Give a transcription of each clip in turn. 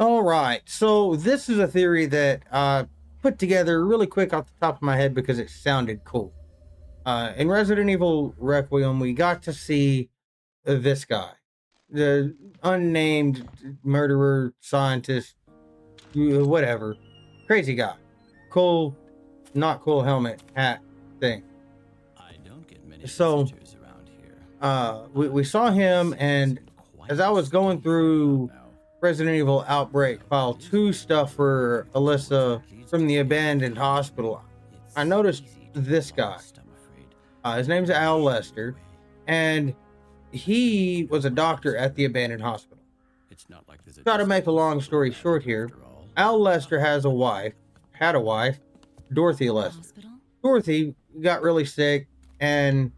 All right, so this is a theory that I put together really quick off the top of my head because it sounded cool. In Resident Evil Requiem, we got to see this guy, the unnamed murderer, scientist, whatever, crazy guy, cool, not cool helmet, hat thing. I don't get many So, visitors around here. we saw him, and as I was going through Resident Evil Outbreak File 2 stuff for Alyssa from the abandoned hospital, I noticed this guy. His name's Al Lester, and he was a doctor at the abandoned hospital. Try to make a long story short here. Al Lester had a wife, Dorothy Lester. Dorothy got really sick, and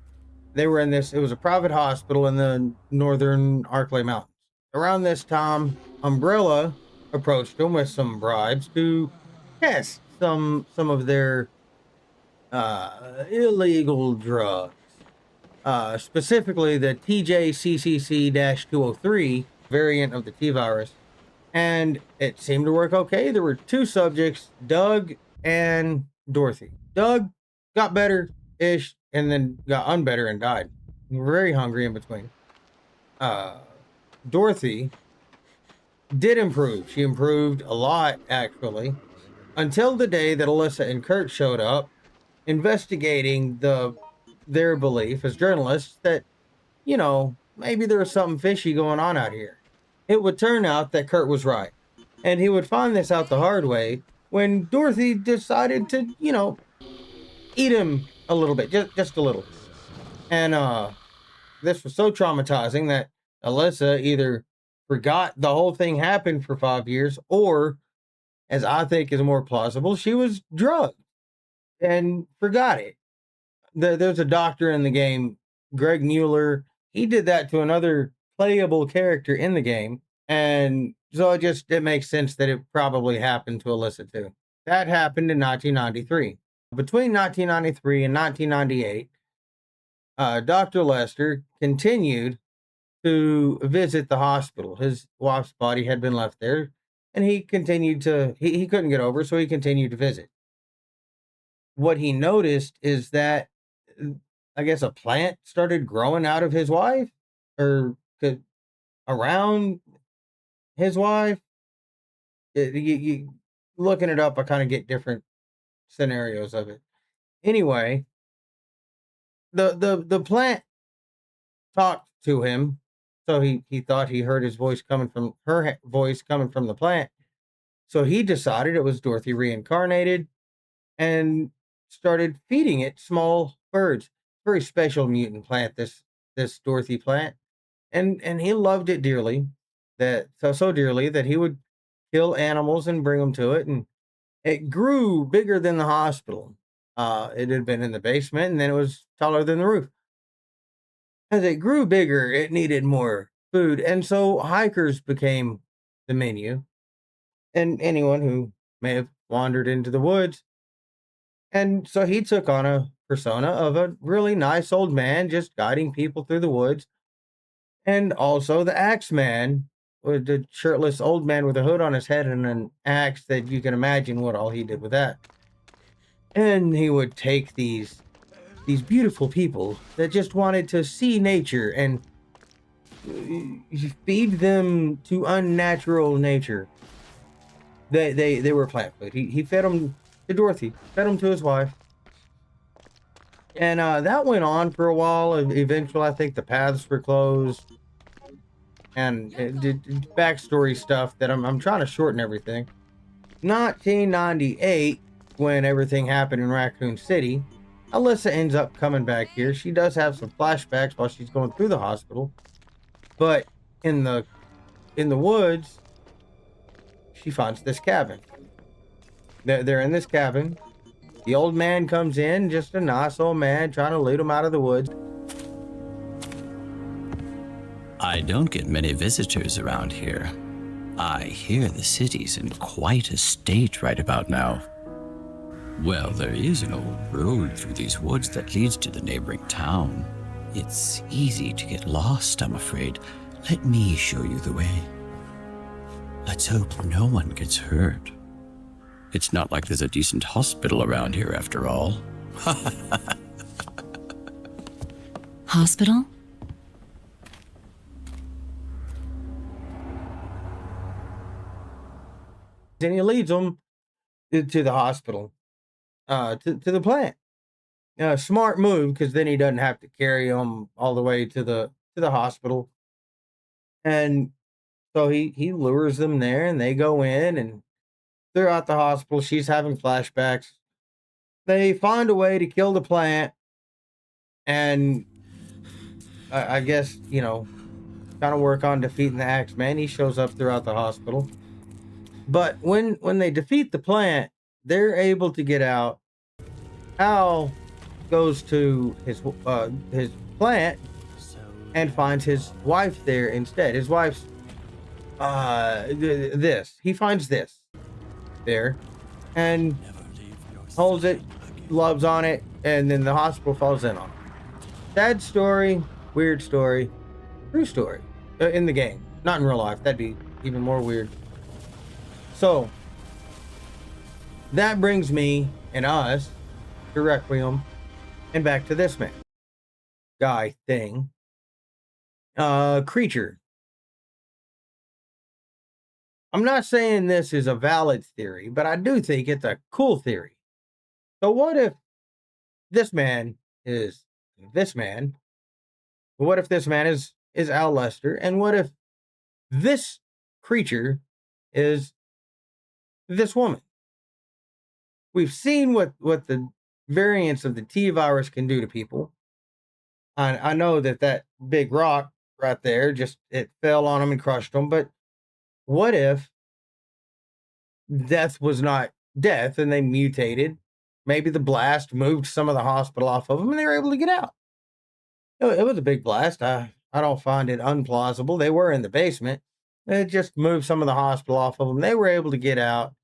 they were in this, it was a private hospital in the Northern Arklay Mountains. Around this time, Umbrella approached them with some bribes to test some of their illegal drugs, specifically the TJCCC-203 variant of the T virus, and it seemed to work okay. There were two subjects, Doug and Dorothy. Doug got better-ish and then got unbetter and died. Very hungry in between. Dorothy did improve. She improved a lot, actually, until the day that Alyssa and Kurt showed up investigating their belief as journalists that, you know, maybe there was something fishy going on out here. It would turn out that Kurt was right, and he would find this out the hard way when Dorothy decided to, you know, eat him a little bit, just a little. And this was so traumatizing that Alyssa either forgot the whole thing happened for 5 years, or, as I think is more plausible, she was drugged and forgot it. There's a doctor in the game, Greg Mueller. He did that to another playable character in the game, and so it makes sense that it probably happened to Alyssa too. That happened in 1993. Between 1993 and 1998, Dr. Lester continued to visit the hospital. His wife's body had been left there, and he continued to, he couldn't get over, so he continued to visit. What he noticed is that, I guess, a plant started growing out of his wife, or around his wife. Looking it up, I kind of get different scenarios of it. Anyway, the plant talked to him, so he thought he heard his voice coming from her voice coming from the plant. So he decided it was Dorothy reincarnated and started feeding it small birds. Very special mutant plant, this Dorothy plant, and he loved it dearly, that so dearly that he would kill animals and bring them to it, and it grew bigger than the hospital. It had been in the basement, and then it was taller than the roof. As it grew bigger, it needed more food, and so hikers became the menu, and anyone who may have wandered into the woods. And so he took on a persona of a really nice old man just guiding people through the woods, and also the axe man, with the shirtless old man with a hood on his head and an axe that you can imagine what all he did with that. And he would take these beautiful people that just wanted to see nature and feed them to unnatural nature. They were plant food. He fed them to Dorothy, fed them to his wife. And that went on for a while. Eventually, I think the paths were closed. And backstory stuff that I'm trying to shorten everything. 1998, when everything happened in Raccoon City, Alyssa ends up coming back here. She does have some flashbacks while she's going through the hospital, but in the woods, she finds this cabin. They're in this cabin. The old man comes in, just a nice old man trying to lead them out of the woods. I don't get many visitors around here. I hear the city's in quite a state right about now. Well, there is an old road through these woods that leads to the neighboring town. It's easy to get lost, I'm afraid. Let me show you the way. Let's hope no one gets hurt. It's not like there's a decent hospital around here after all. Hospital? And he leads them to the hospital, to the plant. Smart move, because then he doesn't have to carry them all the way to the hospital. And so he lures them there, and they go in, and they're at the hospital. She's having flashbacks. They find a way to kill the plant, and I guess, kind of work on defeating the Axeman. He shows up throughout the hospital. But when they defeat the plant, they're able to get out. Hal goes to his plant and finds his wife there instead. His wife's this. He finds this there and holds it, loves on it, and then the hospital falls in on it. Sad story, weird story, true story in the game, not in real life. That'd be even more weird. So that brings me and us to Requiem and back to this man, guy, thing, creature. I'm not saying this is a valid theory, but I do think it's a cool theory. So what if this man is this man? What if this man is Al Lester? And what if this creature is this woman? We've seen what the variants of the T virus can do to people. I know that big rock right there, it fell on them and crushed them. But what if death was not death and they mutated? Maybe the blast moved some of the hospital off of them and they were able to get out. It was a big blast. I don't find it unplausible. They were in the basement. It just moved some of the hospital off of them. They were able to get out.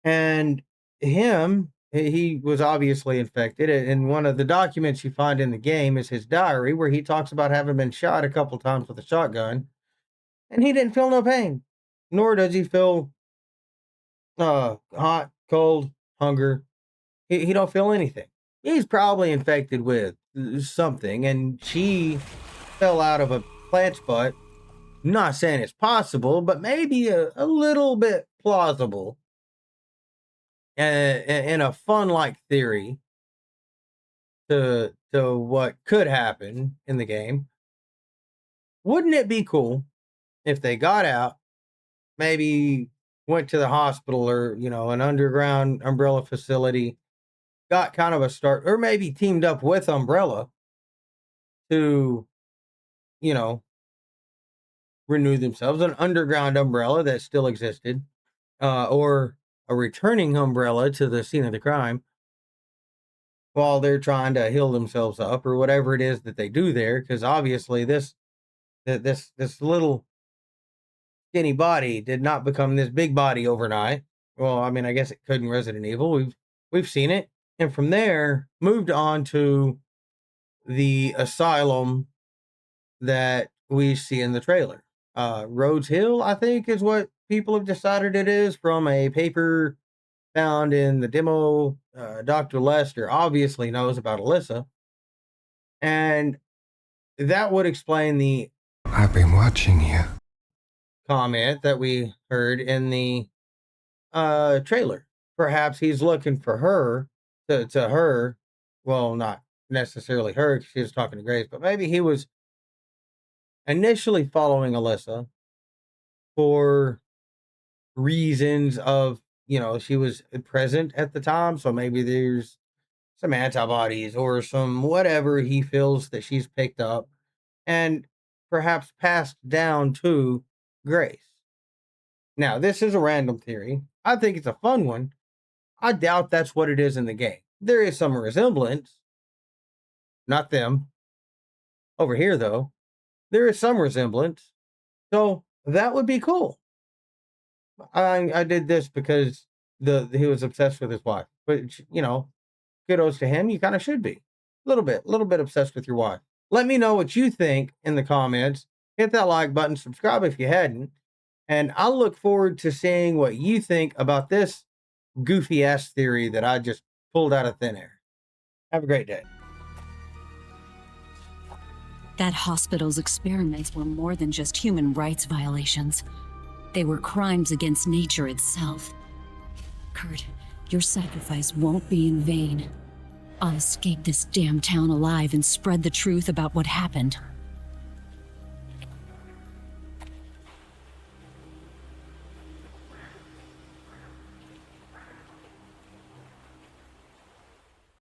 And he was obviously infected. And one of the documents you find in the game is his diary, where he talks about having been shot a couple times with a shotgun. And he didn't feel no pain. Nor does he feel hot, cold, hunger. He don't feel anything. He's probably infected with something, and she fell out of a plant's butt. Not saying it's possible, but maybe a little bit plausible. In a fun-like theory to what could happen in the game. Wouldn't it be cool if they got out, maybe went to the hospital or, an underground Umbrella facility, got kind of a start, or maybe teamed up with Umbrella to, renew themselves, an underground Umbrella that still existed, or a returning Umbrella to the scene of the crime while they're trying to heal themselves up, or whatever it is that they do there. Because obviously this little skinny body did not become this big body overnight. Well, I mean, I guess it could in Resident Evil. We've seen it. And from there, moved on to the asylum that we see in the trailer. Rhodes Hill, I think, is what people have decided it is, from a paper found in the demo. Dr. Lester obviously knows about Alyssa. And that would explain the "I've been watching you" comment that we heard in the trailer. Perhaps he's looking for her, to her. Well, not necessarily her, because she was talking to Grace, but maybe he was initially following Alyssa for reasons of, she was present at the time, so maybe there's some antibodies or some whatever he feels that she's picked up and perhaps passed down to Grace. Now, this is a random theory. I think it's a fun one. I doubt that's what it is in the game. There is some resemblance. Not them. Over here, though, there is some resemblance. So that would be cool. I did this because he was obsessed with his wife. But, kudos to him. You kind of should be. A little bit obsessed with your wife. Let me know what you think in the comments. Hit that like button. Subscribe if you hadn't. And I'll look forward to seeing what you think about this goofy ass theory that I just pulled out of thin air. Have a great day. That hospital's experiments were more than just human rights violations. They were crimes against nature itself. Kurt, your sacrifice won't be in vain. I'll escape this damn town alive and spread the truth about what happened.